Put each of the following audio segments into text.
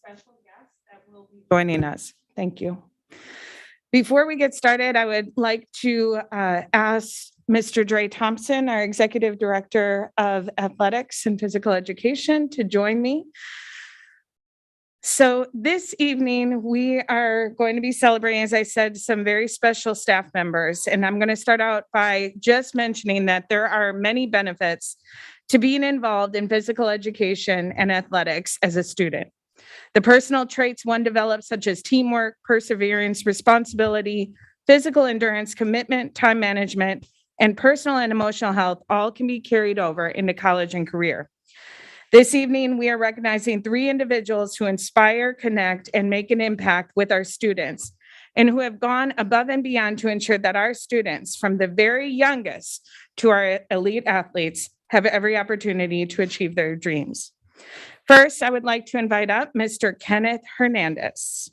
special guests that will be joining us. Thank you. Before we get started, I would like to ask Mr. Dre Thompson, our Executive Director of Athletics and Physical Education, to join me. So this evening, we are going to be celebrating, as I said, some very special staff members. And I'm going to start out by just mentioning that there are many benefits to being involved in physical education and athletics as a student. The personal traits one develops, such as teamwork, perseverance, responsibility, physical endurance, commitment, time management, and personal and emotional health, all can be carried over into college and career. This evening, we are recognizing 3 individuals who inspire, connect, and make an impact with our students, and who have gone above and beyond to ensure that our students, from the very youngest to our elite athletes, have every opportunity to achieve their dreams. First, I would like to invite up Mr. Kenneth Hernandez.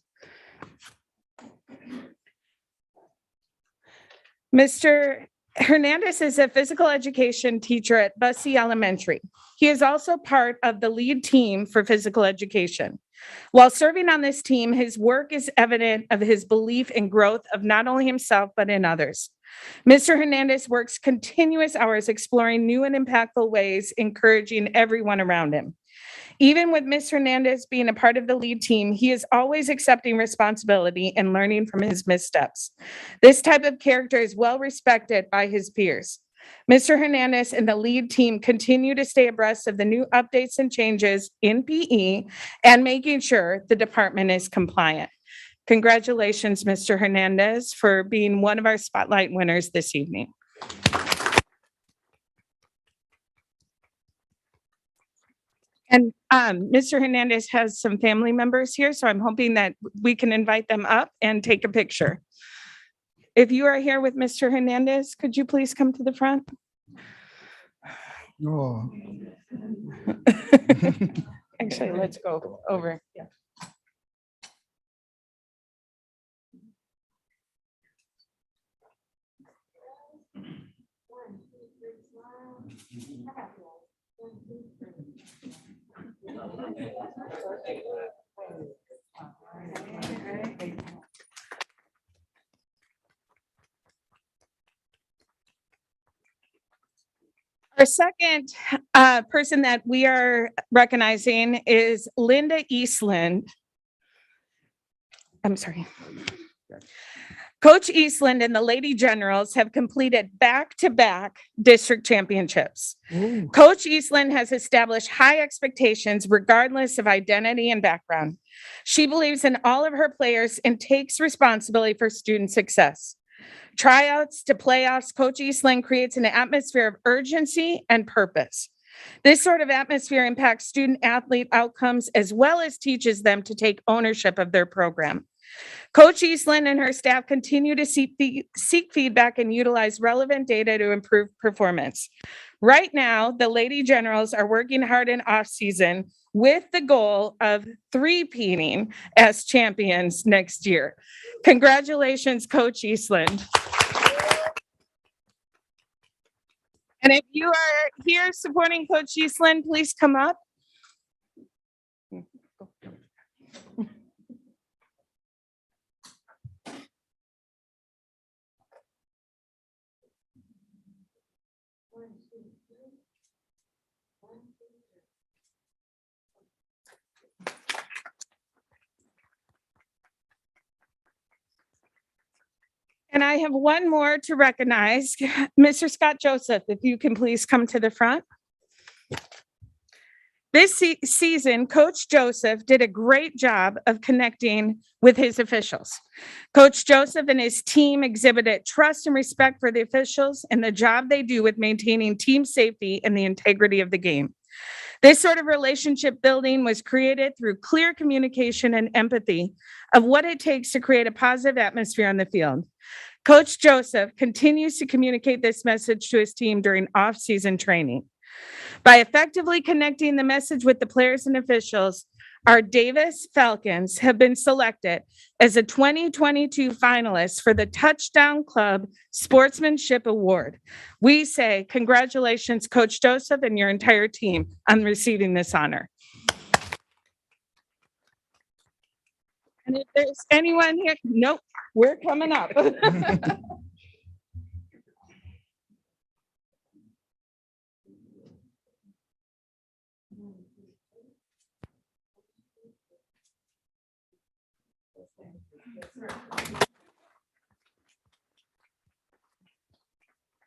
Mr. Hernandez is a physical education teacher at Bussey Elementary. He is also part of the lead team for physical education. While serving on this team, his work is evident of his belief in growth of not only himself, but in others. Mr. Hernandez works continuous hours exploring new and impactful ways, encouraging everyone around him. Even with Ms. Hernandez being a part of the lead team, he is always accepting responsibility and learning from his missteps. This type of character is well respected by his peers. Mr. Hernandez and the lead team continue to stay abreast of the new updates and changes in PE and making sure the department is compliant. Congratulations, Mr. Hernandez, for being one of our spotlight winners this evening. And Mr. Hernandez has some family members here, so I'm hoping that we can invite them up and take a picture. If you are here with Mr. Hernandez, could you please come to the front? Oh. Actually, let's go over. Yeah. Our second person that we are recognizing is Linda Eastland. I'm sorry. Coach Eastland and the Lady Generals have completed back-to-back district championships. Ooh. Coach Eastland has established high expectations regardless of identity and background. She believes in all of her players and takes responsibility for student success. Tryouts to playoffs, Coach Eastland creates an atmosphere of urgency and purpose. This sort of atmosphere impacts student athlete outcomes as well as teaches them to take ownership of their program. Coach Eastland and her staff continue to seek feedback and utilize relevant data to improve performance. Right now, the Lady Generals are working hard in off-season with the goal of three-peating as champions next year. Congratulations, Coach Eastland. And if you are here supporting Coach Eastland, please come up. And I have one more to recognize. Mr. Scott Joseph, if you can please come to the front. This season, Coach Joseph did a great job of connecting with his officials. Coach Joseph and his team exhibited trust and respect for the officials and the job they do with maintaining team safety and the integrity of the game. This sort of relationship building was created through clear communication and empathy of what it takes to create a positive atmosphere on the field. Coach Joseph continues to communicate this message to his team during off-season training. By effectively connecting the message with the players and officials, our Davis Falcons have been selected as a 2022 finalist for the Touchdown Club Sportsmanship Award. We say congratulations, Coach Joseph and your entire team on receiving this honor. And if there's anyone here, nope, we're coming up.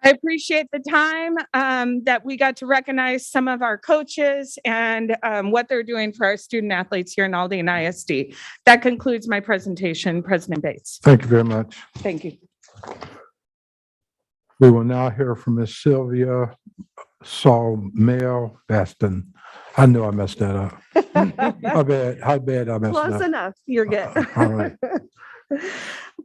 I appreciate the time that we got to recognize some of our coaches and what they're doing for our student athletes here in Aldine ISD. That concludes my presentation, President Bates. Thank you very much. Thank you. We will now hear from Ms. Sylvia Baston. I know I messed that up. How bad I messed it Close up. enough. You're good. All right.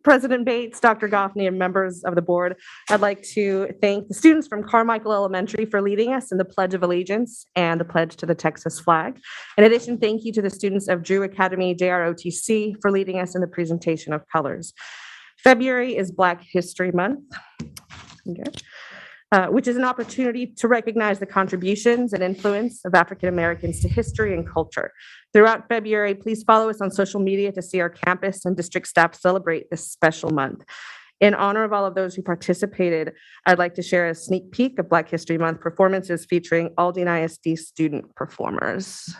President Bates, Dr. Goffney, and members of the board, I'd like to thank the students from Carmichael Elementary for leading us in the Pledge of Allegiance and the pledge to the Texas flag. In addition, thank you to the students of Drew Academy JROTC for leading us in the presentation of colors. February is Black History Month. Okay. Which is an opportunity to recognize the contributions and influence of African Americans to history and culture. Throughout February, please follow us on social media to see our campus and district staff celebrate this special month. In honor of all of those who participated, I'd like to share a sneak peek of Black History Month performances featuring Aldine ISD student performers.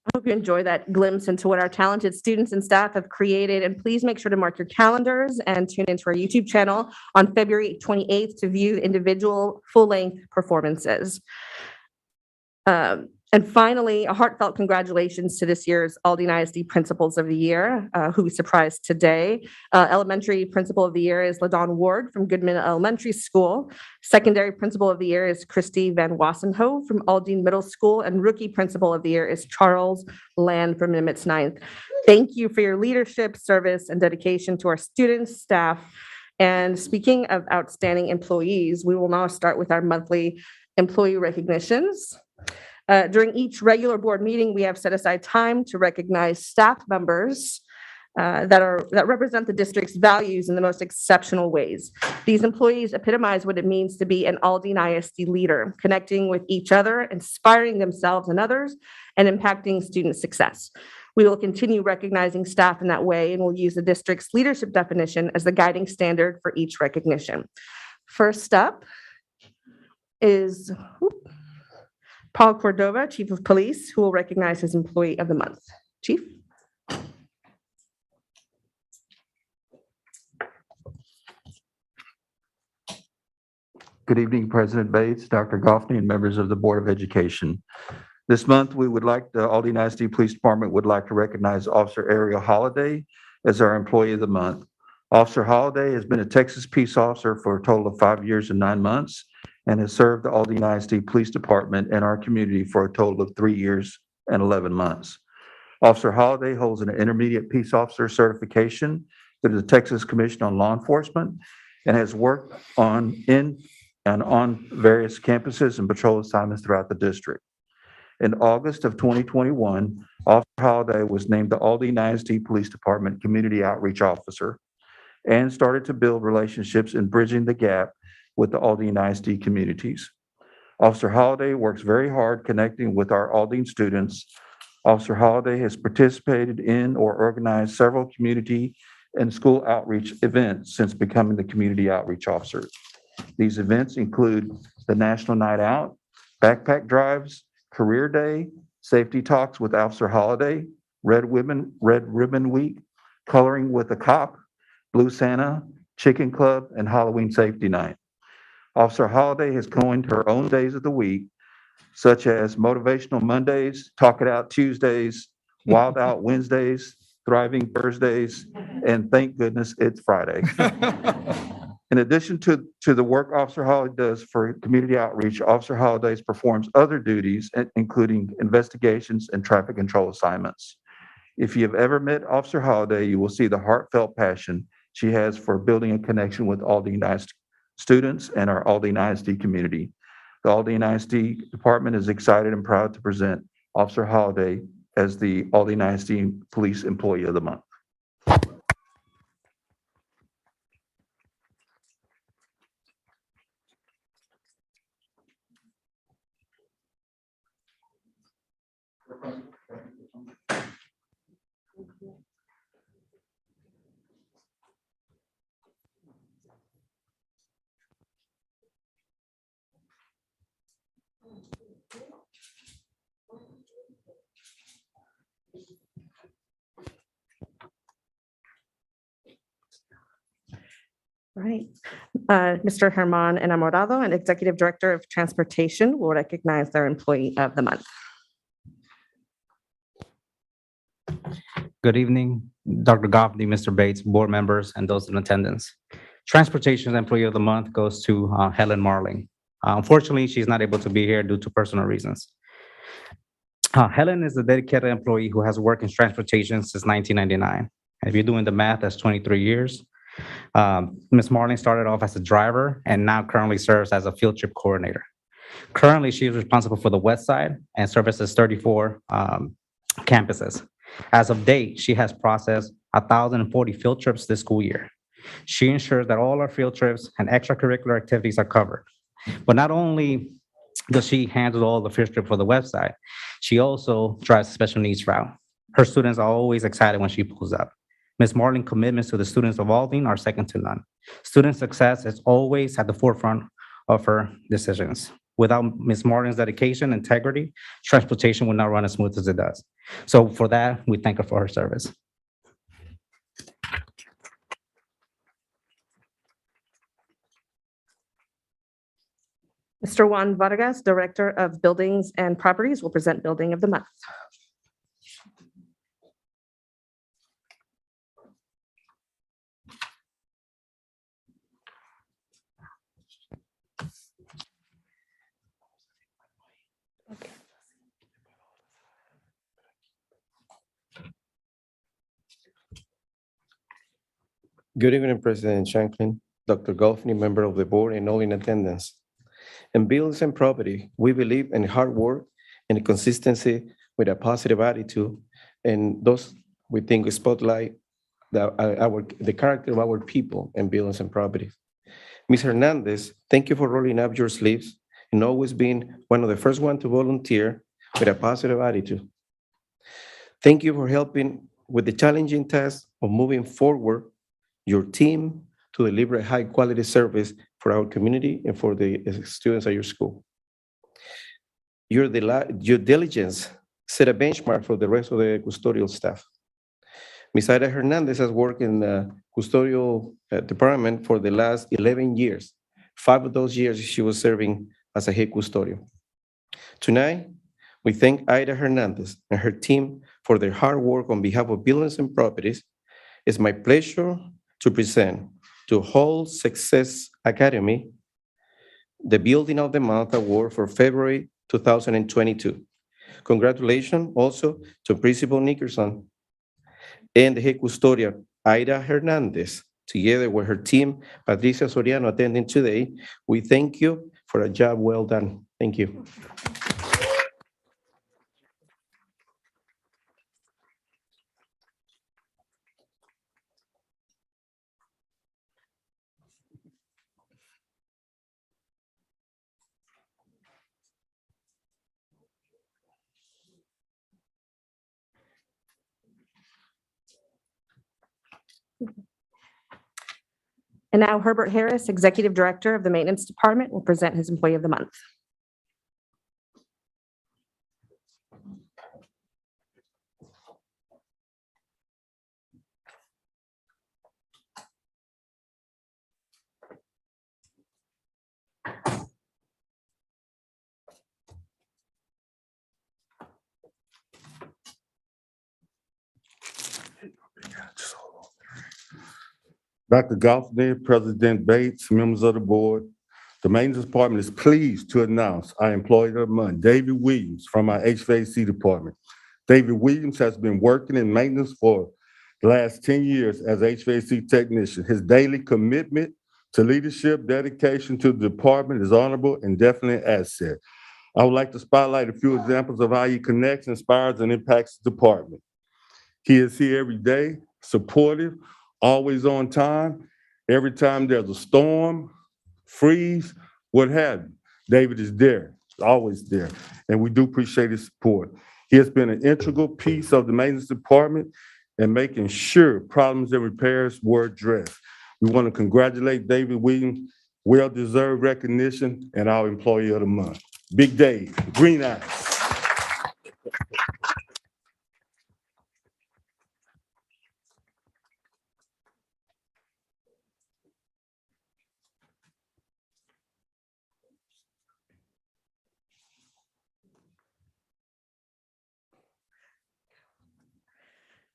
I hope you enjoy that glimpse into what our talented students and staff have created. And please make sure to mark your calendars and tune into our YouTube channel on February 28th to view individual full-length performances. And finally, a heartfelt congratulations to this year's Aldine ISD Principals of the Year, who we surprised today. Elementary Principal of the Year is LaDawn Ward from Goodman Elementary School. Secondary Principal of the Year is Christy Van Wassenhoe from Aldine Middle School. And Rookie Principal of the Year is Charles Land from Nimitz 9th. Thank you for your leadership, service, and dedication to our students, staff. And speaking of outstanding employees, we will now start with our monthly employee recognitions. During each regular board meeting, we have set aside time to recognize staff members that represent the district's values in the most exceptional ways. These employees epitomize what it means to be an Aldine ISD leader, connecting with each other, inspiring themselves and others, and impacting student success. We will continue recognizing staff in that way, and we'll use the district's leadership definition as the guiding standard for each recognition. First up is Paul Cordova, Chief of Police, who will recognize his Employee of the Month. Chief. Good evening, President Bates, Dr. Goffney, and members of the Board of Education. This month, the Aldine ISD Police Department would like to recognize Officer Ariel Holiday as our Employee of the Month. Officer Holiday has been a Texas Peace Officer for a total of 5 years and 9 months and has served the Aldine ISD Police Department and our community for a total of 3 years and 11 months. Officer Holiday holds an intermediate peace officer certification through the Texas Commission on Law Enforcement and has worked on various campuses and patrol assignments throughout the district. In August of 2021, Officer Holiday was named the Aldine ISD Police Department Community Outreach Officer and started to build relationships in bridging the gap with the Aldine ISD communities. Officer Holiday works very hard connecting with our Aldine students. Officer Holiday has participated in or organized several community and school outreach events since becoming the community outreach officer. These events include the National Night Out, backpack drives, Career Day, Safety Talks with Officer Holiday, Red Ribbon Week, Coloring with a Cop, Blue Santa, Chicken Club, and Halloween Safety Night. Officer Holiday has coined her own days of the week, such as Motivational Mondays, Talk It Out Tuesdays, Wild Out Wednesdays, Thriving Thursdays, and thank goodness it's Friday. In addition to the work Officer Holiday does for community outreach, Officer Holidays performs other duties, including investigations and traffic control assignments. If you have ever met Officer Holiday, you will see the heartfelt passion she has for building a connection with Aldine ISD students and our Aldine ISD community. The Aldine ISD department is excited and proud to present Officer Holiday as the Aldine ISD Police Employee of the Month. Right. Mr. Herman Enamorado, and Executive Director of Transportation, will recognize their Employee of the Month. Good evening, Dr. Goffney, Mr. Bates, board members, and those in attendance. Transportation Employee of the Month goes to Helen Marling. Unfortunately, she's not able to be here due to personal reasons. Helen is a dedicated employee who has worked in transportation since 1999. If you're doing the math, that's 23 years. Ms. Marling started off as a driver and now currently serves as a field trip coordinator. Currently, she is responsible for the west side and services 34 campuses. As of date, she has processed 1,040 field trips this school year. She ensures that all our field trips and extracurricular activities are covered. But not only does she handle all the field trip for the website, she also drives a special needs route. Her students are always excited when she pulls up. Ms. Marling's commitments to the students of Aldine are second to none. Student success is always at the forefront of her decisions. Without Ms. Marling's dedication, integrity, transportation would not run as smooth as it does. So for that, we thank her for her service. Mr. Juan Vargas, Director of Buildings and Properties, will present Building of the Month. Good evening, President Shanklin, Dr. Goffney, member of the board, and all in attendance. In buildings and property, we believe in hard work and consistency with a positive attitude, and those we think spotlight the character of our people in buildings and property. Ms. Hernandez, thank you for rolling up your sleeves and always being one of the first ones to volunteer with a positive attitude. Thank you for helping with the challenging task of moving forward your team to deliver a high-quality service for our community and for the students at your school. Your diligence set a benchmark for the rest of the custodial staff. Ms. Ida Hernandez has worked in the custodial department for the last 11 years. 5 of those years, she was serving as a head custodian. Tonight, we thank Ida Hernandez and her team for their hard work on behalf of Buildings and Properties. It's my pleasure to present to Whole Success Academy the Building of the Month Award for February 2022. Congratulations also to Principal Nickerson and the head custodian, Ida Hernandez, together with her team, Patricia Soriano, attending today. We thank you for a job well done. Thank you. And now Herbert Harris, Executive Director of the Maintenance Department, will present his Employee of the Month. Dr. Goffney, President Bates, members of the board, the maintenance department is pleased to announce our employee of the month, David Williams, from our HVAC department. David Williams has been working in maintenance for the last 10 years as HVAC technician. His daily commitment to leadership, dedication to the department is honorable and definitely an asset. I would like to spotlight a few examples of how he connects, inspires, and impacts the department. He is here every day, supportive, always on time. Every time there's a storm, freeze, what have you, David is there, always there, and we do appreciate his support. He has been an integral piece of the maintenance department and making sure problems and repairs were addressed. We want to congratulate David Williams, well-deserved recognition, and our Employee of the Month. Big Dave, green eyes.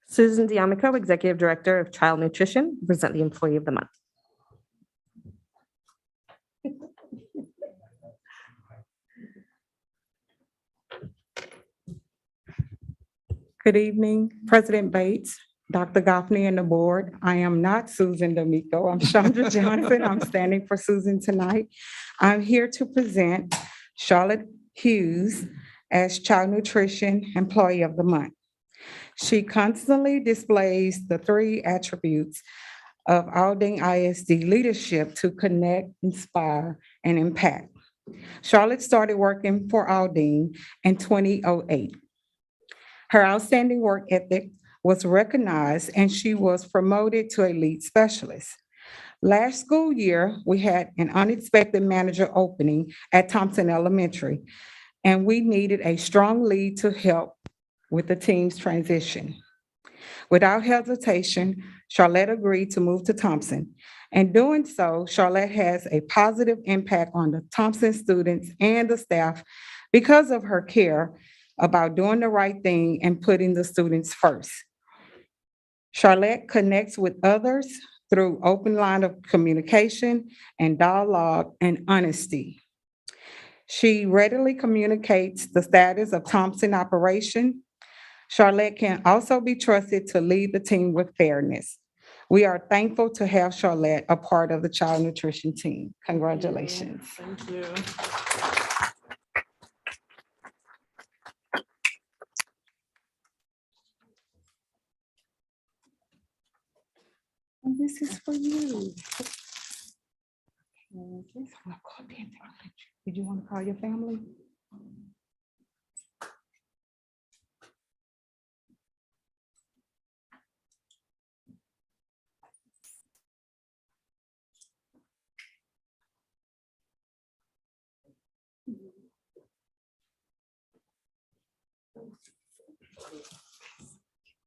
Susan D'Amico, Executive Director of Child Nutrition, will present the Employee of the Month. Good evening, President Bates, Dr. Goffney, and the board. I am not Susan D'Amico. I'm Chandra Johnson. I'm standing for Susan tonight. I'm here to present Charlotte Hughes as Child Nutrition Employee of the Month. She constantly displays the three attributes of Aldine ISD leadership to connect, inspire, and impact. Charlotte started working for Aldine in 2008. Her outstanding work ethic was recognized and she was promoted to a lead specialist. Last school year, we had an unexpected manager opening at Thompson Elementary, and we needed a strong lead to help with the team's transition. Without hesitation, Charlotte agreed to move to Thompson. In doing so, Charlotte has a positive impact on the Thompson students and the staff because of her care about doing the right thing and putting the students first. Charlotte connects with others through open line of communication and dialogue and honesty. She readily communicates the status of Thompson operation. Charlotte can also be trusted to lead the team with fairness. We are thankful to have Charlotte a part of the child nutrition team. Congratulations. Thank you. And this is for you. Did you want to call your family?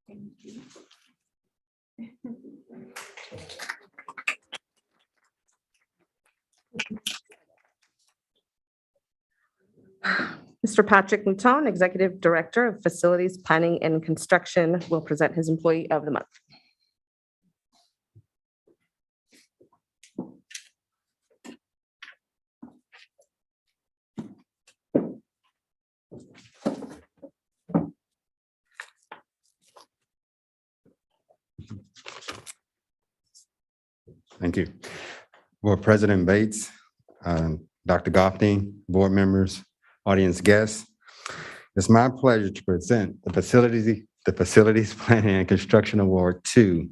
Thank you. Mr. Patrick Mouton, Executive Director of Facilities Planning and Construction, will present his Employee of the Month. Thank you. Board President Bates, Dr. Goffney, board members, audience guests. It's my pleasure to present the Facilities Planning and Construction Award to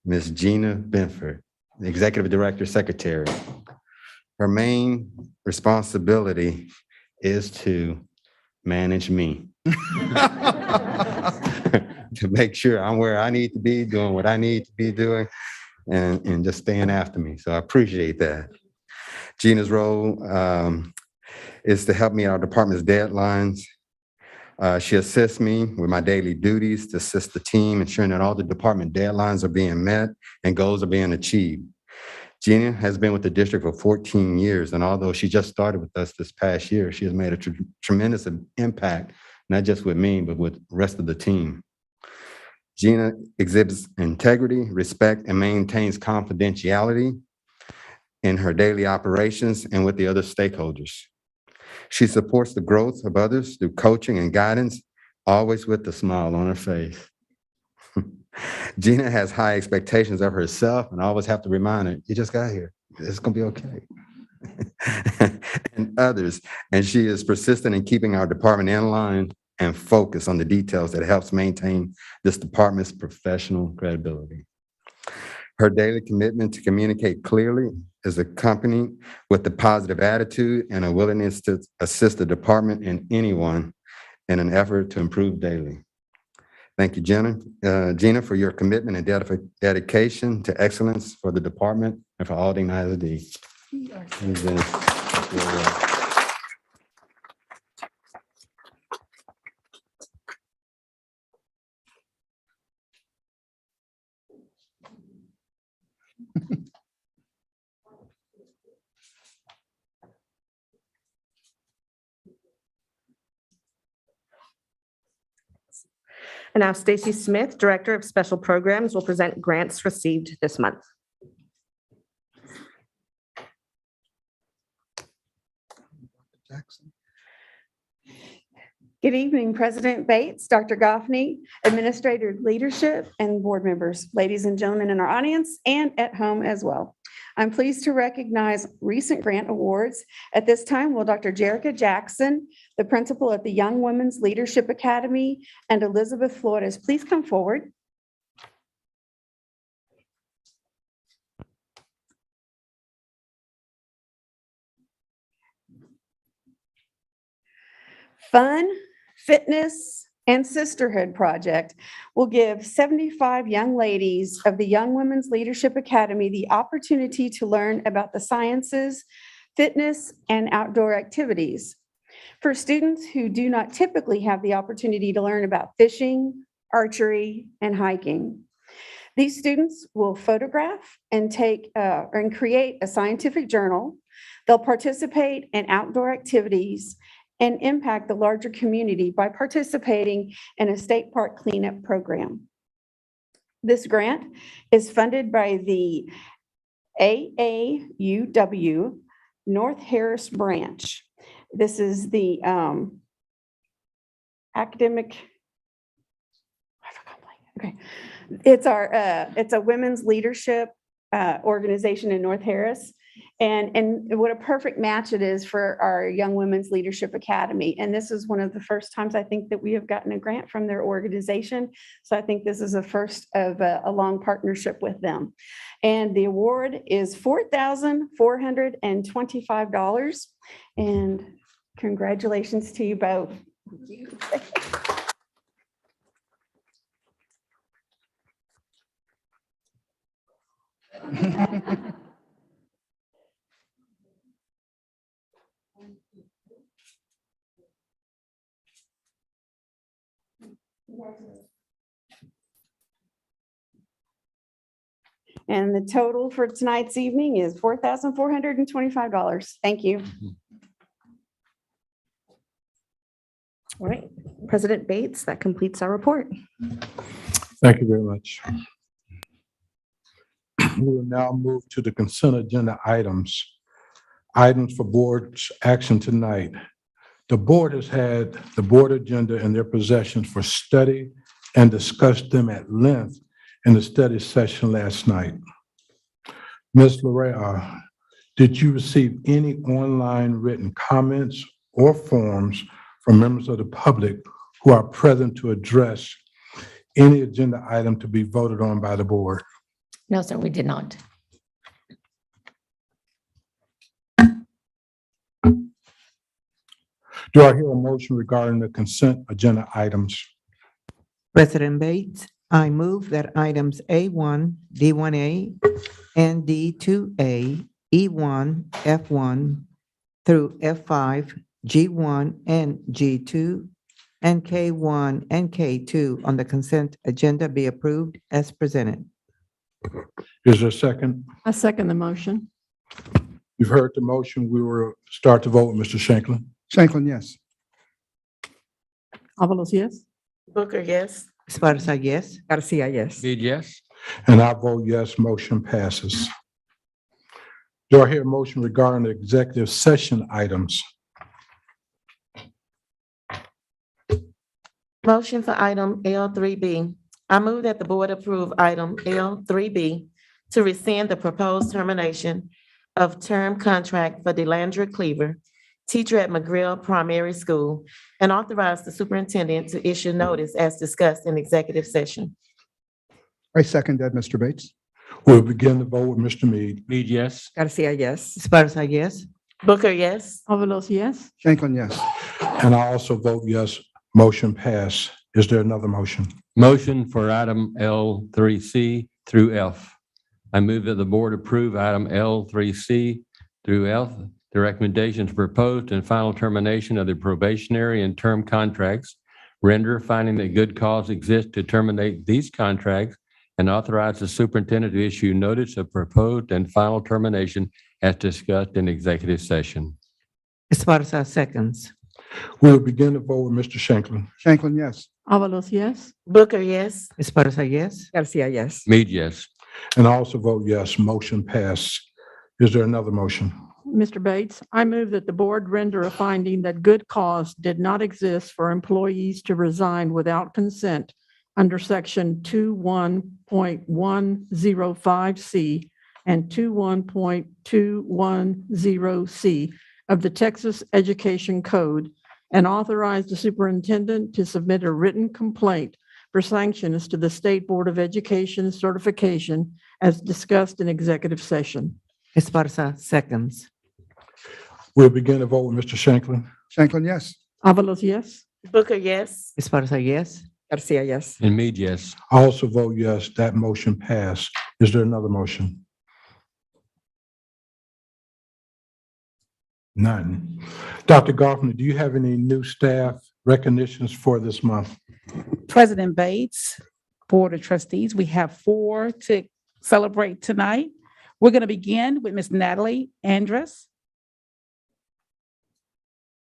Ms. Gina Benford, the Executive Director Secretary. Her main responsibility is to manage me. To make sure I'm where I need to be, doing what I need to be doing, and just staying after me. So I appreciate that. Gina's role is to help me in our department's deadlines. She assists me with my daily duties to assist the team, ensuring that all the department deadlines are being met and goals are being achieved. Gina has been with the district for 14 years, and although she just started with us this past year, she has made a tremendous impact, not just with me, but with the rest of the team. Gina exhibits integrity, respect, and maintains confidentiality in her daily operations and with the other stakeholders. She supports the growth of others through coaching and guidance, always with a smile on her face. Gina has high expectations of herself, and I always have to remind her, you just got here. It's gonna be okay. And others, and she is persistent in keeping our department in line and focused on the details that helps maintain this department's professional credibility. Her daily commitment to communicate clearly is accompanied with a positive attitude and a willingness to assist the department and anyone in an effort to improve daily. Thank you, Gina, for your commitment and dedication to excellence for the department and for Aldine ISD. And now Stacy Smith, Director of Special Programs, will present grants received this month. Good evening, President Bates, Dr. Goffney, Administrator Leadership, and board members, ladies and gentlemen in our audience and at home as well. I'm pleased to recognize recent grant awards. At this time, will Dr. Jerica Jackson, the principal at the Young Women's Leadership Academy, and Elizabeth Flores, please come forward. Fun, Fitness, and Sisterhood Project will give 75 young ladies of the Young Women's Leadership Academy the opportunity to learn about the sciences, fitness, and outdoor activities. For students who do not typically have the opportunity to learn about fishing, archery, and hiking. These students will photograph and create a scientific journal. They'll participate in outdoor activities and impact the larger community by participating in a state park cleanup program. This grant is funded by the AAUW North Harris branch. This is the academic, okay. It's a women's leadership organization in North Harris. And what a perfect match it is for our Young Women's Leadership Academy. And this is one of the first times I think that we have gotten a grant from their organization. So I think this is a first of a long partnership with them. And the award is $4,425. And congratulations to you both. And the total for tonight's evening is $4,425. Thank you. All right, President Bates, that completes our report. Thank you very much. We will now move to the consent agenda items. Items for board's action tonight. The board has had the board agenda in their possession for study and discussed them at length in the study session last night. Ms. Larea, did you receive any online written comments or forms from members of the public who are present to address any agenda item to be voted on by the board? No, sir, we did not. Do I hear a motion regarding the consent agenda items? President Bates, I move that items A1, D1A, and D2A, E1, F1 through F5, G1 and G2, and K1 and K2 on the consent agenda be approved as presented. Is there a second? I second the motion. You've heard the motion. We will start to vote. Mr. Shanklin. Shanklin, yes. Avalos, yes. Booker, yes. Esparza, yes. Garcia, yes. Mead, yes. And I vote yes, motion passes. Do I hear a motion regarding the executive session items? Motion for item L3B. I move that the board approve item L3B to rescind the proposed termination of term contract for Delandra Cleaver, teacher at McGrill Primary School, and authorize the superintendent to issue notice as discussed in executive session. I second that, Mr. Bates. We'll begin the vote with Mr. Mead. Mead, yes. Garcia, yes. Esparza, yes. Booker, yes. Avalos, yes. Shanklin, yes. And I also vote yes, motion pass. Is there another motion? Motion for item L3C through F. I move that the board approve item L3C through F, the recommendations proposed and final termination of the probationary and term contracts, render finding that good cause exists to terminate these contracts, and authorize the superintendent to issue notice of proposed and final termination as discussed in executive session. Esparza, seconds. We'll begin the vote with Mr. Shanklin. Shanklin, yes. Avalos, yes. Booker, yes. Esparza, yes. Garcia, yes. Mead, yes. And I also vote yes, motion pass. Is there another motion? Mr. Bates, I move that the board render a finding that good cause did not exist for employees to resign without consent under section 21.105C and 21.210C of the Texas Education Code, and authorize the superintendent to submit a written complaint for sanctions to the State Board of Education certification as discussed in executive session. Esparza, seconds. We'll begin the vote with Mr. Shanklin. Shanklin, yes. Avalos, yes. Booker, yes. Esparza, yes. Garcia, yes. And Mead, yes. I also vote yes, that motion passed. Is there another motion? None. Dr. Goffman, do you have any new staff recognitions for this month? President Bates, Board of Trustees, we have 4 to celebrate tonight. We're going to begin with Miss Natalie Andrus.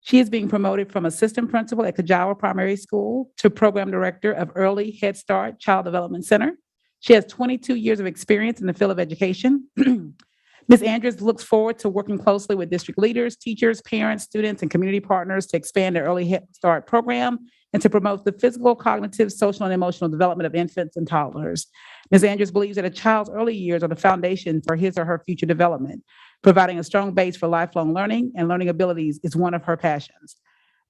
She is being promoted from assistant principal at Kajawa Primary School to program director of Early Head Start Child Development Center. She has 22 years of experience in the field of education. Ms. Andrews looks forward to working closely with district leaders, teachers, parents, students, and community partners to expand the Early Head Start program and to promote the physical, cognitive, social, and emotional development of infants and toddlers. Ms. Andrews believes that a child's early years are the foundation for his or her future development. Providing a strong base for lifelong learning and learning abilities is one of her passions.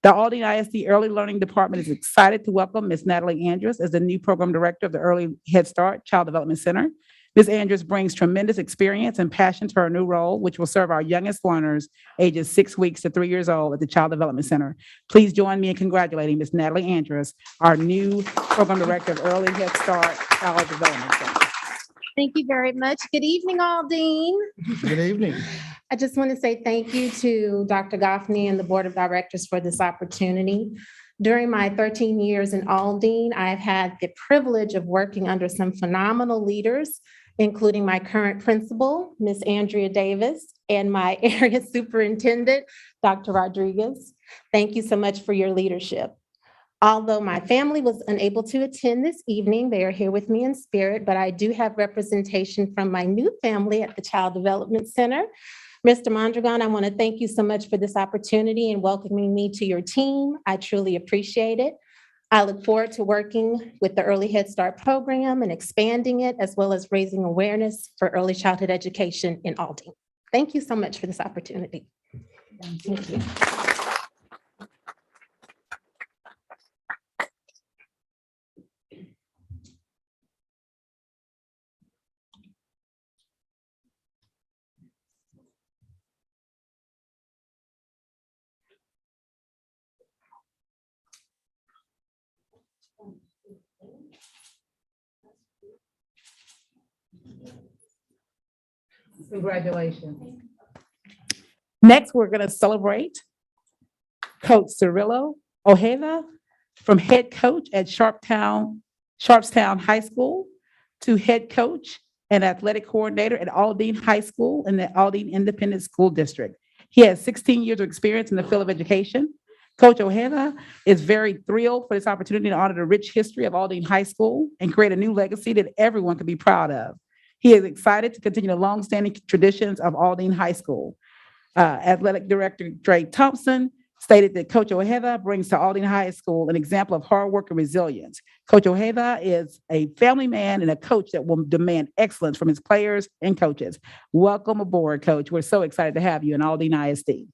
The Aldine ISD Early Learning Department is excited to welcome Ms. Natalie Andrews as the new program director of the Early Head Start Child Development Center. Ms. Andrews brings tremendous experience and passion to her new role, which will serve our youngest learners ages 6 weeks to 3 years old at the Child Development Center. Please join me in congratulating Ms. Natalie Andrews, our new program director of Early Head Start Child Development Center. Thank you very much. Good evening, Aldine. Good evening. I just want to say thank you to Dr. Goffney and the Board of Directors for this opportunity. During my 13 years in Aldine, I've had the privilege of working under some phenomenal leaders, including my current principal, Ms. Andrea Davis, and my area superintendent, Dr. Rodriguez. Thank you so much for your leadership. Although my family was unable to attend this evening, they are here with me in spirit, but I do have representation from my new family at the Child Development Center. Mr. Mondragon, I want to thank you so much for this opportunity and welcoming me to your team. I truly appreciate it. I look forward to working with the Early Head Start program and expanding it, as well as raising awareness for early childhood education in Aldine. Thank you so much for this opportunity. Thank you. Congratulations. Next, we're going to celebrate Coach Cirillo Ojeda from head coach at Sharpstown High School to head coach and athletic coordinator at Aldine High School in the Aldine Independent School District. He has 16 years of experience in the field of education. Coach Ojeda is very thrilled for this opportunity to honor the rich history of Aldine High School and create a new legacy that everyone can be proud of. He is excited to continue the longstanding traditions of Aldine High School. Athletic Director Drake Thompson stated that Coach Ojeda brings to Aldine High School an example of hard work and resilience. Coach Ojeda is a family man and a coach that will demand excellence from his players and coaches. Welcome aboard, Coach. We're so excited to have you in Aldine ISD.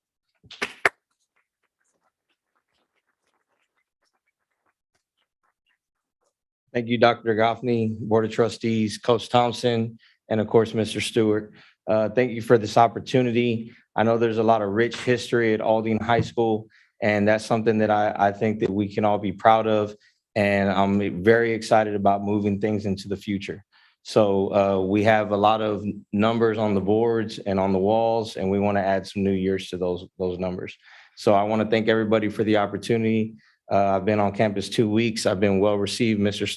Thank you, Dr. Goffney, Board of Trustees, Coach Thompson, and of course, Mr. Stewart. Thank you for this opportunity. I know there's a lot of rich history at Aldine High School, and that's something that I think that we can all be proud of. And I'm very excited about moving things into the future. So we have a lot of numbers on the boards and on the walls, and we want to add some new years to those numbers. So I want to thank everybody for the opportunity. I've been on campus 2 weeks. I've been well received, Mr.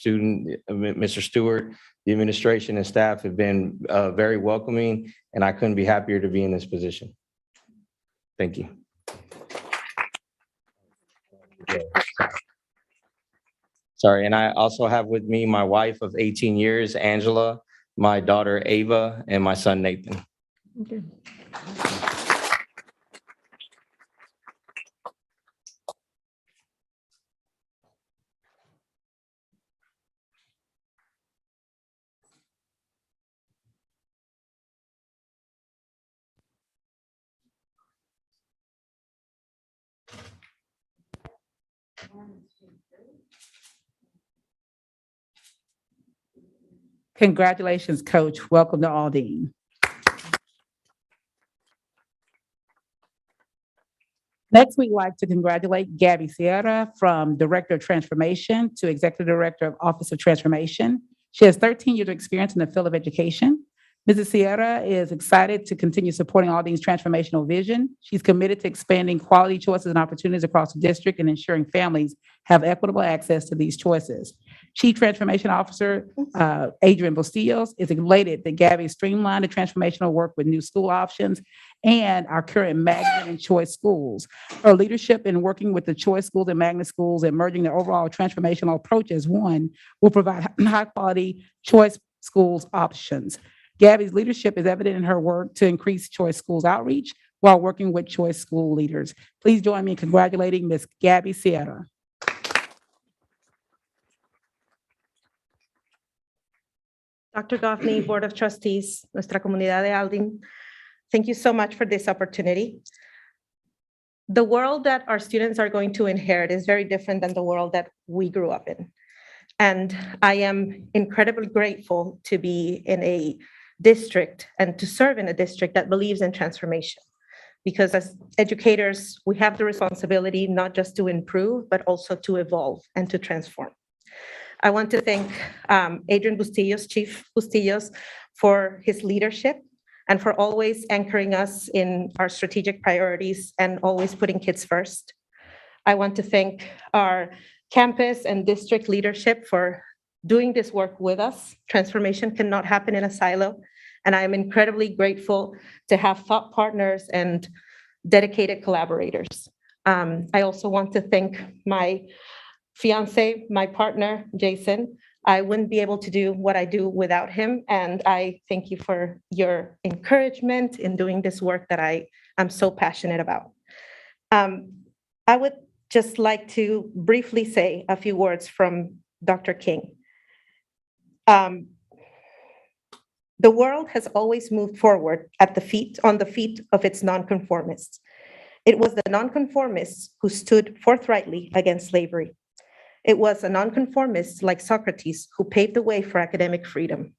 Stewart. The administration and staff have been very welcoming, and I couldn't be happier to be in this position. Thank you. Sorry, and I also have with me my wife of 18 years, Angela, my daughter, Ava, and my son, Nathan. Okay. Congratulations, Coach. Welcome to Aldine. Next, we'd like to congratulate Gabby Sierra from Director of Transformation to Executive Director of Office of Transformation. She has 13 years of experience in the field of education. Mrs. Sierra is excited to continue supporting Aldine's transformational vision. She's committed to expanding quality choices and opportunities across the district and ensuring families have equitable access to these choices. Chief Transformation Officer Adrian Bustillos is elated that Gabby streamlined the transformational work with new school options and our current magnet and choice schools. Her leadership in working with the choice schools and magnet schools and merging their overall transformational approach as one will provide high-quality choice schools options. Gabby's leadership is evident in her work to increase choice schools outreach while working with choice school leaders. Please join me in congratulating Ms. Gabby Sierra. Dr. Goffney, Board of Trustees, Nuestra Comunidad de Aldine, thank you so much for this opportunity. The world that our students are going to inherit is very different than the world that we grew up in. And I am incredibly grateful to be in a district and to serve in a district that believes in transformation. Because as educators, we have the responsibility not just to improve, but also to evolve and to transform. I want to thank Adrian Bustillos, Chief Bustillos, for his leadership and for always anchoring us in our strategic priorities and always putting kids first. I want to thank our campus and district leadership for doing this work with us. Transformation cannot happen in a silo, and I am incredibly grateful to have thought partners and dedicated collaborators. I also want to thank my fiance, my partner, Jason. I wouldn't be able to do what I do without him, and I thank you for your encouragement in doing this work that I am so passionate about. I would just like to briefly say a few words from Dr. King. The world has always moved forward on the feet of its nonconformists. It was the nonconformists who stood forthrightly against slavery. It was a nonconformist like Socrates who paved the way for academic freedom.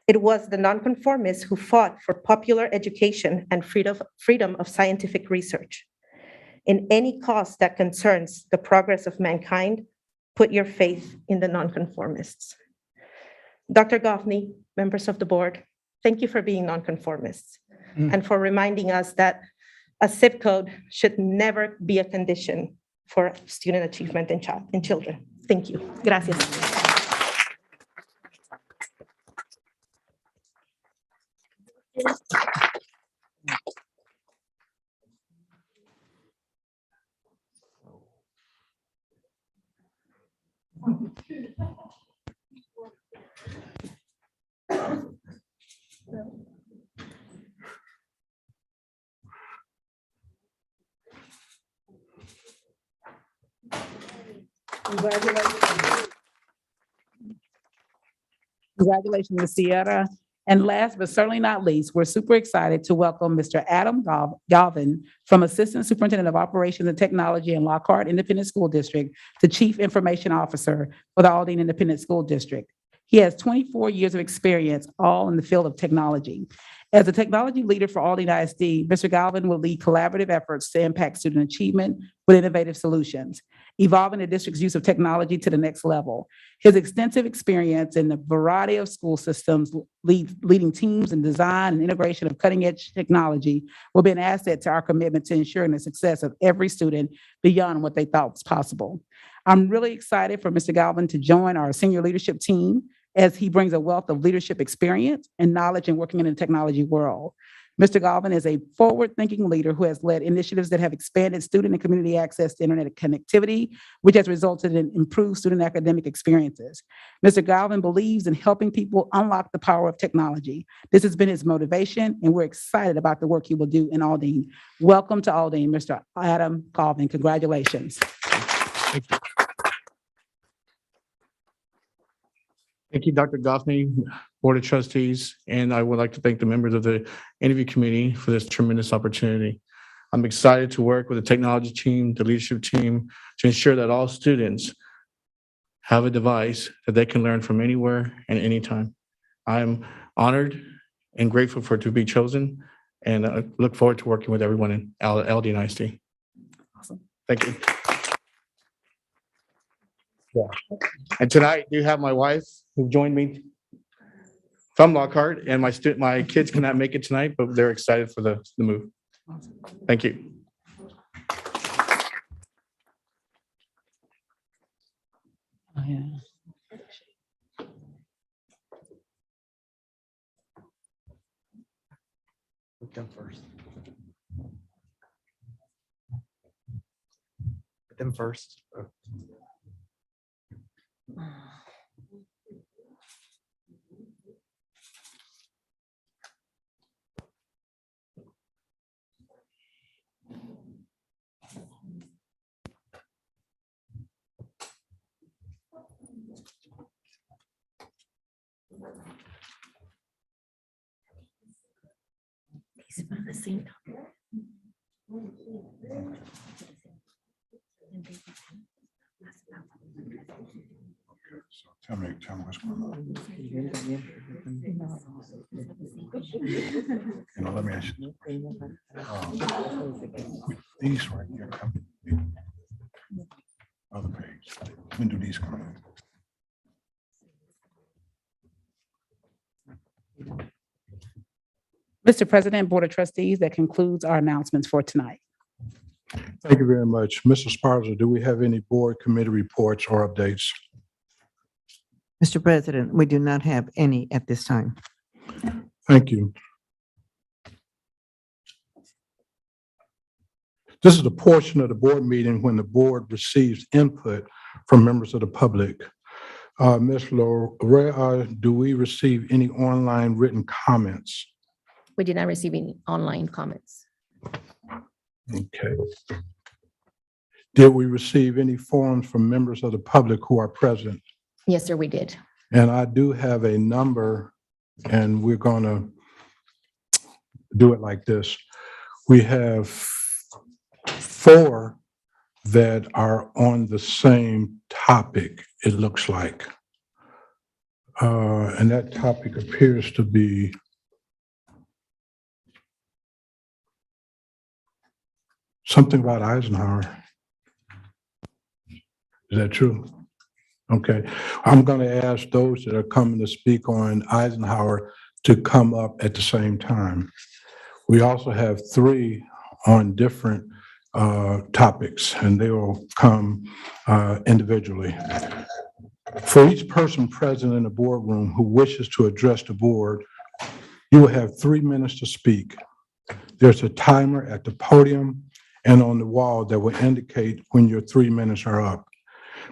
It was the nonconformists who fought for popular education and freedom of scientific research. In any cause that concerns the progress of mankind, put your faith in the nonconformists. Dr. Goffney, members of the board, thank you for being nonconformists and for reminding us that a zip code should never be a condition for student achievement in children. Thank you. Gracias. Congratulations, Ms. Sierra. And last but certainly not least, we're super excited to welcome Mr. Adam Galvin from Assistant Superintendent of Operations and Technology in Lockhart Independent School District to Chief Information Officer for the Aldine Independent School District. He has 24 years of experience, all in the field of technology. As a technology leader for Aldine ISD, Mr. Galvin will lead collaborative efforts to impact student achievement with innovative solutions, evolving the district's use of technology to the next level. His extensive experience in a variety of school systems, leading teams in design and integration of cutting-edge technology will be an asset to our commitment to ensuring the success of every student beyond what they thought was possible. I'm really excited for Mr. Galvin to join our senior leadership team as he brings a wealth of leadership experience and knowledge in working in the technology world. Mr. Galvin is a forward-thinking leader who has led initiatives that have expanded student and community access to internet connectivity, which has resulted in improved student academic experiences. Mr. Galvin believes in helping people unlock the power of technology. This has been his motivation, and we're excited about the work he will do in Aldine. Welcome to Aldine, Mr. Adam Galvin. Congratulations. Thank you, Dr. Goffney, Board of Trustees, and I would like to thank the members of the interview committee for this tremendous opportunity. I'm excited to work with the technology team, the leadership team, to ensure that all students have a device that they can learn from anywhere and anytime. I'm honored and grateful to be chosen, and I look forward to working with everyone in Aldine ISD. Awesome. Thank you. Yeah. And tonight, I do have my wife who joined me from Lockhart, and my kids cannot make it tonight, but they're excited for the move. Thank you. Oh, yeah. Put them first. Put them first. Tell me what's going on. Let me ask you. These right here come. Other page. When do these come in? Mr. President, Board of Trustees, that concludes our announcements for tonight. Thank you very much. Mr. Sparser, do we have any board committee reports or updates? Mr. President, we do not have any at this time. Thank you. This is the portion of the board meeting when the board receives input from members of the public. Ms. Loretta, do we receive any online written comments? We did not receive any online comments. Okay. Did we receive any forms from members of the public who are present? Yes, sir, we did. And I do have a number, and we're going to do it like this. We have 4 that are on the same topic, it looks like. And that topic appears to be something about Eisenhower. Is that true? Okay. I'm going to ask those that are coming to speak on Eisenhower to come up at the same time. We also have 3 on different topics, and they will come individually. For each person present in the boardroom who wishes to address the board, you will have 3 minutes to speak. There's a timer at the podium and on the wall that will indicate when your 3 minutes are up.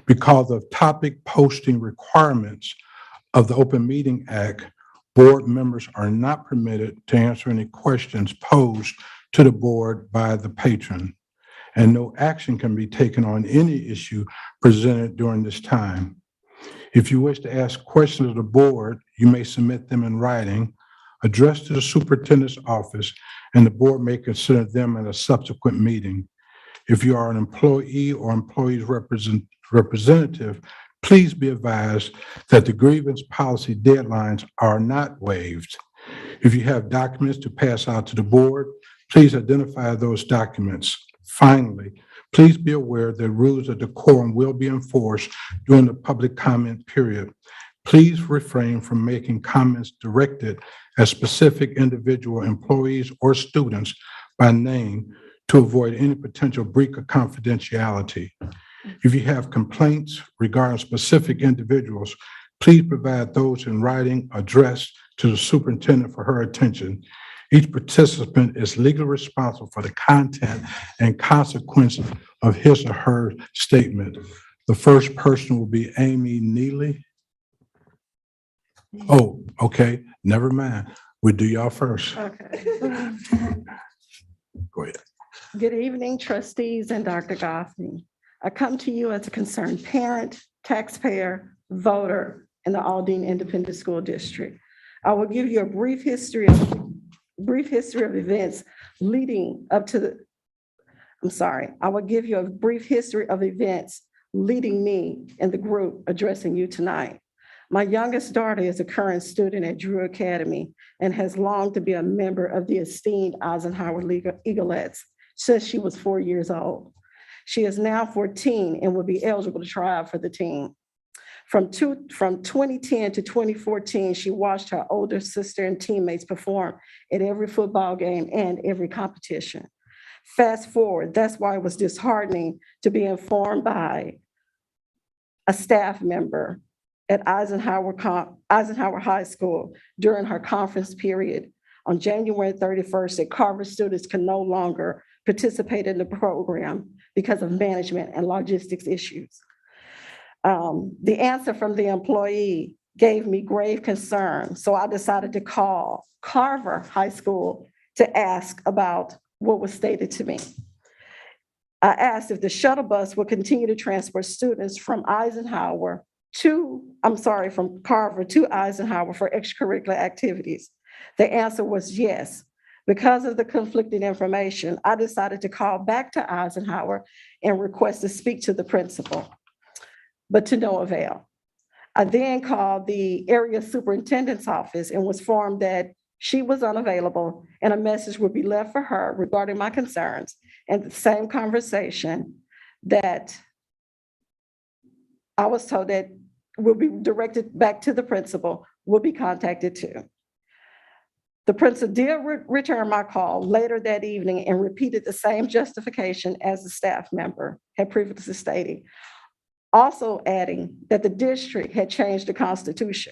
Because of topic posting requirements of the Open Meeting Act, board members are not permitted to answer any questions posed to the board by the patron, and no action can be taken on any issue presented during this time. If you wish to ask questions of the board, you may submit them in writing, addressed to the superintendent's office, and the board may consider them at a subsequent meeting. If you are an employee or employee's representative, please be advised that the grievance policy deadlines are not waived. If you have documents to pass out to the board, please identify those documents. Finally, please be aware that rules of decorum will be enforced during the public comment period. Please refrain from making comments directed at specific individual employees or students by name to avoid any potential breach of confidentiality. If you have complaints regarding specific individuals, please provide those in writing addressed to the superintendent for her attention. Each participant is legally responsible for the content and consequences of his or her statement. The first person will be Amy Neely. Oh, okay, never mind. We'll do y'all first. Okay. Go ahead. Good evening, trustees and Dr. Goffney. I come to you as a concerned parent, taxpayer, voter in the Aldine Independent School District. I will give you a brief history of events leading up to the, I will give you a brief history of events leading me and the group addressing you tonight. My youngest daughter is a current student at Drew Academy and has longed to be a member of the esteemed Eisenhower Eaglettes since she was 4 years old. She is now 14 and will be eligible to try out for the team. From 2010 to 2014, she watched her older sister and teammates perform at every football game and every competition. Fast forward, that's why it was disheartening to be informed by a staff member at Eisenhower High School during her conference period on January 31st that Carver students can no longer participate in the program because of management and logistics issues. The answer from the employee gave me grave concern, so I decided to call Carver High School to ask about what was stated to me. I asked if the shuttle bus would continue to transport students from Carver to Eisenhower for extracurricular activities. The answer was yes. Because of the conflicting information, I decided to call back to Eisenhower and request to speak to the principal, but to no avail. I then called the area superintendent's office and was informed that she was unavailable and a message would be left for her regarding my concerns. And the same conversation that I was told that will be directed back to the principal will be contacted too. The principal did return my call later that evening and repeated the same justification as the staff member had previously stated, also adding that the district had changed the Constitution.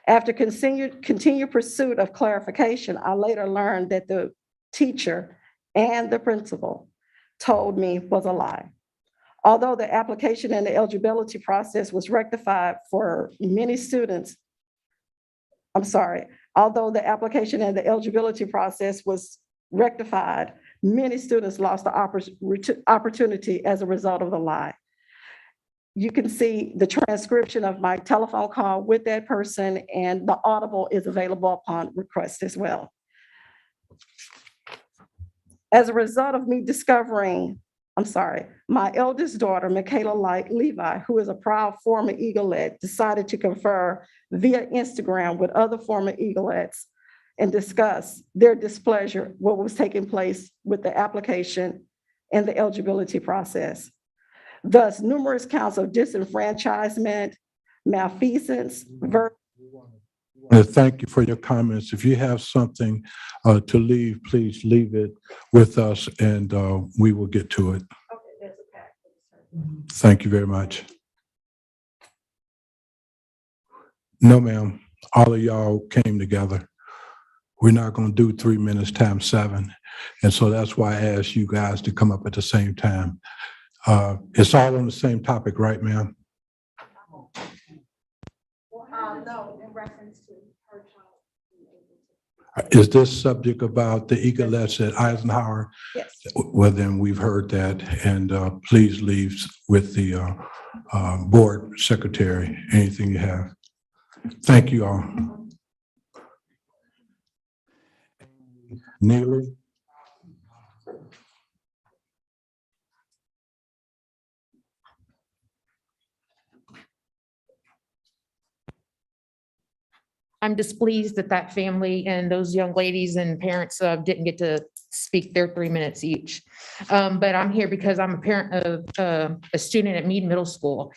After continued pursuit of clarification, I later learned that the teacher and the principal told me was a lie. Although the application and the eligibility process was rectified for many students, although the application and the eligibility process was rectified, many students lost the opportunity as a result of the lie. You can see the transcription of my telephone call with that person, and the audible is available upon request as well. As a result of me discovering, my eldest daughter, Michaela Levi, who is a proud former Eaglet, decided to confer via Instagram with other former Eaglets and discuss their displeasure, what was taking place with the application and the eligibility process. Thus, numerous counts of disenfranchisement, malfeasance. Thank you for your comments. If you have something to leave, please leave it with us and we will get to it. Thank you very much. No, ma'am. All of y'all came together. We're not going to do 3 minutes times 7. And so that's why I asked you guys to come up at the same time. It's all on the same topic, right, ma'am? No, in reference to her child. Is this subject about the eaglets at Eisenhower? Yes. Well, then we've heard that, and please leave with the board secretary, anything you have. Thank you all. Neely? I'm displeased that that family and those young ladies and parents didn't get to speak their 3 minutes each. But I'm here because I'm a parent of a student at Meade Middle School.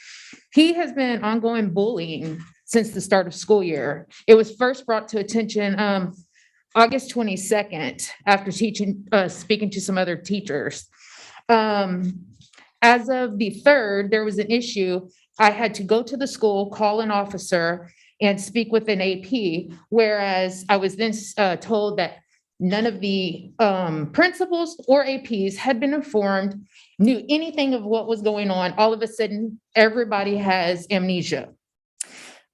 He has been ongoing bullying since the start of school year. It was first brought to attention August 22nd after speaking to some other teachers. As of the 3rd, there was an issue. I had to go to the school, call an officer, and speak with an AP, whereas I was then told that none of the principals or APs had been informed, knew anything of what was going on. All of a sudden, everybody has amnesia.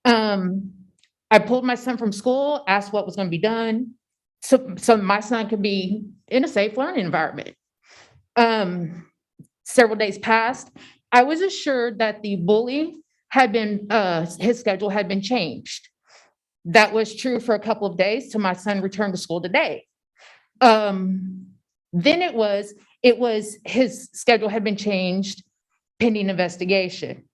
I pulled my son from school, asked what was going to be done, so my son could be in a safe learning environment. Several days passed. I was assured that the bully had been, his schedule had been changed. That was true for a couple of days till my son returned to school today. Then it was his schedule had been changed pending investigation.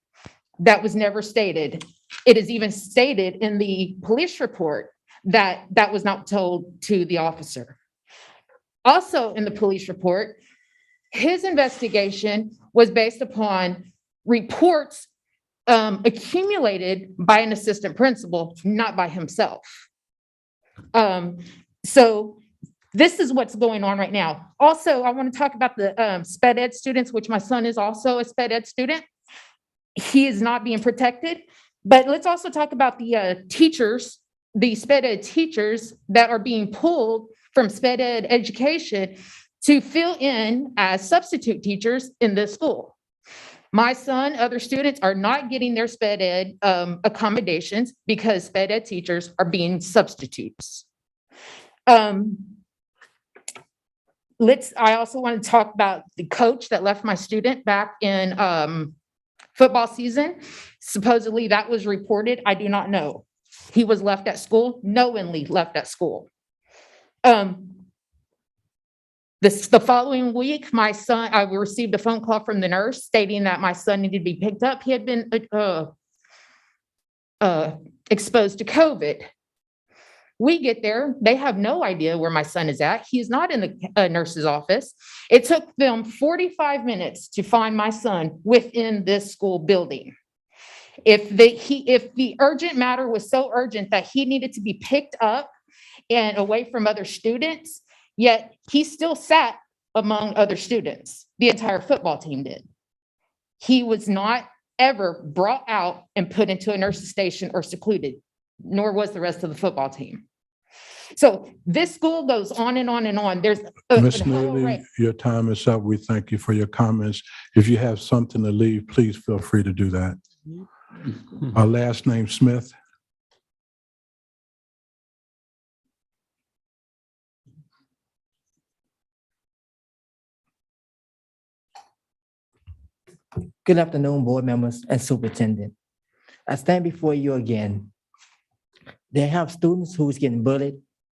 That was never stated. It is even stated in the police report that that was not told to the officer. Also in the police report, his investigation was based upon reports accumulated by an assistant principal, not by himself. So this is what's going on right now. Also, I want to talk about the sped ed students, which my son is also a sped ed student. He is not being protected, but let's also talk about the teachers, the sped ed teachers that are being pulled from sped ed education to fill in as substitute teachers in this school. My son, other students are not getting their sped ed accommodations because sped ed teachers are being substitutes. I also want to talk about the coach that left my student back in football season. Supposedly that was reported. I do not know. He was left at school, knowingly left at school. The following week, I received a phone call from the nurse stating that my son needed to be picked up. He had been exposed to COVID. We get there, they have no idea where my son is at. He is not in the nurse's office. It took them 45 minutes to find my son within this school building. If the urgent matter was so urgent that he needed to be picked up and away from other students, yet he still sat among other students. The entire football team did. He was not ever brought out and put into a nurse's station or secluded, nor was the rest of the football team. So this school goes on and on and on. There's Ms. Neely, your time is up. We thank you for your comments. If you have something to leave, please feel free to do that. Our last name, Smith. Good afternoon, board members and superintendent. I stand before you again. They have students who is getting bullied,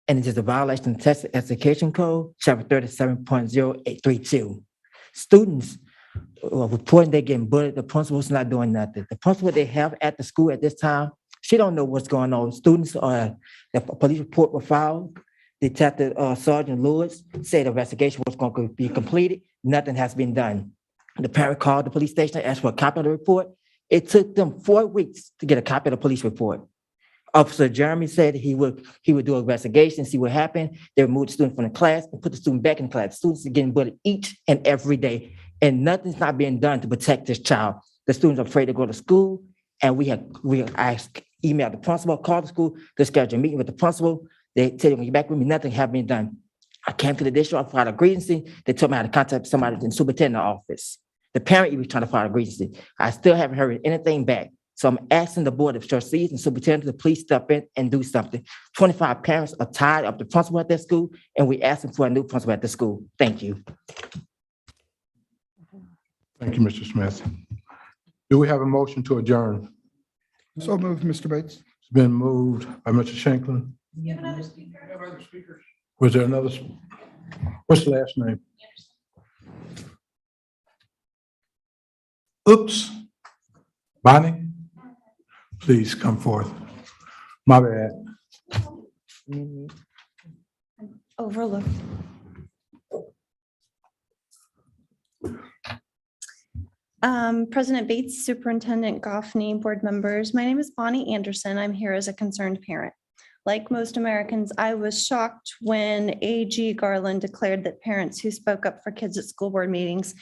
and it is a violation of Texas Education Code, Chapter 37.0832. Students are reporting they're getting bullied. The principal's not doing nothing. The principal they have at the school at this time, she don't know what's going on. Students the police report was filed. Detective Sergeant Lewis said the investigation was going to be completed. Nothing has been done. The parent called the police station, asked for a copy of the report. It took them 4 weeks to get a copy of the police report. Officer Jeremy said he would do an investigation, see what happened. They removed the student from the class and put the student back in class. Students are getting bullied each and every day, and nothing's not being done to protect this child. The students are afraid to go to emailed the principal, called the school to schedule a meeting with the principal. They said, when you back with me, nothing have been done. I came to the district, I filed a grievance. They told me how to contact somebody in the superintendent's office. The parent even trying to file a grievance. I still haven't heard anything back. So I'm asking the Board of Trustees and Superintendent to please step in and do something. 25 parents are tired of the principal at that school, and we're asking for a new principal at the school. Thank you. Thank you, Mr. Smith. Do we have a motion to adjourn? So moved, Mr. Bates. It's been moved by Mr. Shanklin. Was there another? What's the last name? Oops. Bonnie, please come forth. My bad. Overlooked. President Bates, Superintendent Goffney, board members, my name is Bonnie Anderson. I'm here as a concerned parent. Like most Americans, I was shocked when AG Garland declared that parents who spoke up for kids at school board meetings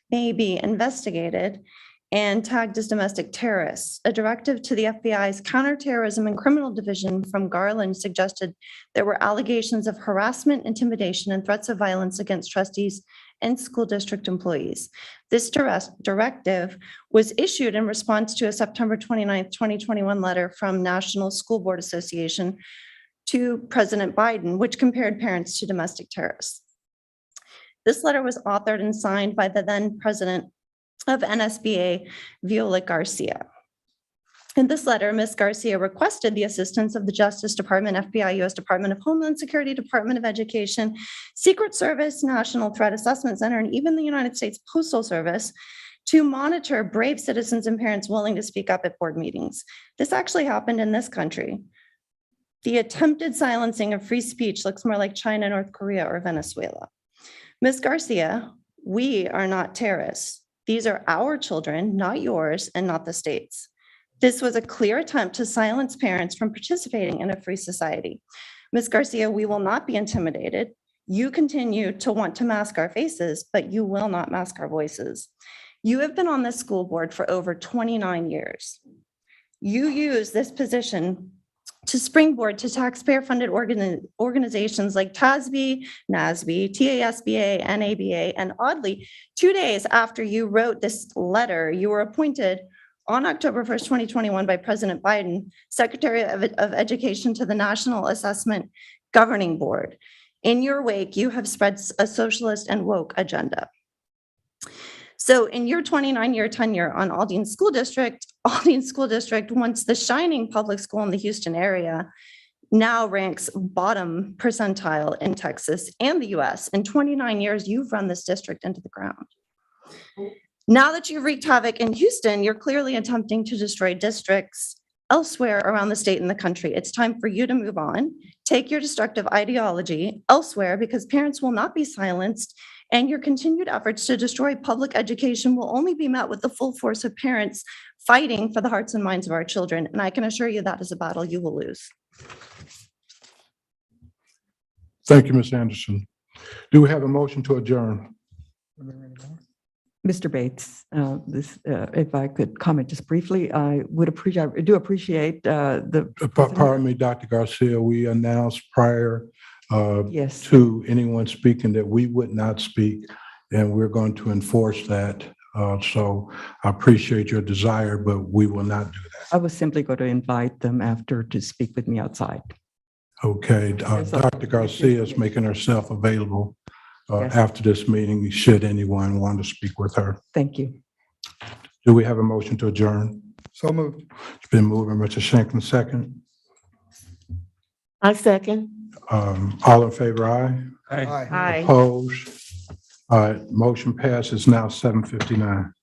may be investigated and tagged as domestic terrorists. A directive to the FBI's Counterterrorism and Criminal Division from Garland suggested there were allegations of harassment, intimidation, and threats of violence against trustees and school district employees. This directive was issued in response to a September 29th, 2021 letter from National School Board Association to President Biden, which compared parents to domestic terrorists. This letter was authored and signed by the then president of NSBA, Viola Garcia. In this letter, Ms. Garcia requested the assistance of the Justice Department, FBI, U.S. Department of Homeland Security, Department of Education, Secret Service, National Threat Assessment Center, and even the United States Postal Service to monitor brave citizens and parents willing to speak up at board meetings. This actually happened in this country. The attempted silencing of free speech looks more like China, North Korea, or Venezuela. Ms. Garcia, we are not terrorists. These are our children, not yours, and not the state's. This was a clear attempt to silence parents from participating in a free society. Ms. Garcia, we will not be intimidated. You continue to want to mask our faces, but you will not mask our voices. You have been on this school board for over 29 years. You use this position to springboard to taxpayer-funded organizations like TASB, NASB, TASBA, NABA, and oddly, 2 days after you wrote this letter, you were appointed on October 1st, 2021 by President Biden, Secretary of Education to the National Assessment Governing Board. In your wake, you have spread a socialist and woke agenda. So in your 29-year tenure on Aldine School District, once the shining public school in the Houston area, now ranks bottom percentile in Texas and the US. In 29 years, you've run this district into the ground. Now that you've wreaked havoc in Houston, you're clearly attempting to destroy districts elsewhere around the state and the country. It's time for you to move on, take your destructive ideology elsewhere because parents will not be silenced, and your continued efforts to destroy public education will only be met with the full force of parents fighting for the hearts and minds of our children. And I can assure you that is a battle you will lose. Thank you, Ms. Anderson. Do we have a motion to adjourn? Mr. Bates, if I could comment just briefly, I do appreciate Pardon me, Dr. Garcia, we announced prior Yes. to anyone speaking that we would not speak, and we're going to enforce that. So I appreciate your desire, but we will not do that. I was simply going to invite them after to speak with me outside. Okay, Dr. Garcia is making herself available Yes. after this meeting, should anyone want to speak with her. Thank you. Do we have a motion to adjourn? So moved. It's been moved by Mr. Shanklin, second. I second. All in favor, aye? Aye. Aye. Opposed? All right, motion passes now 7:59.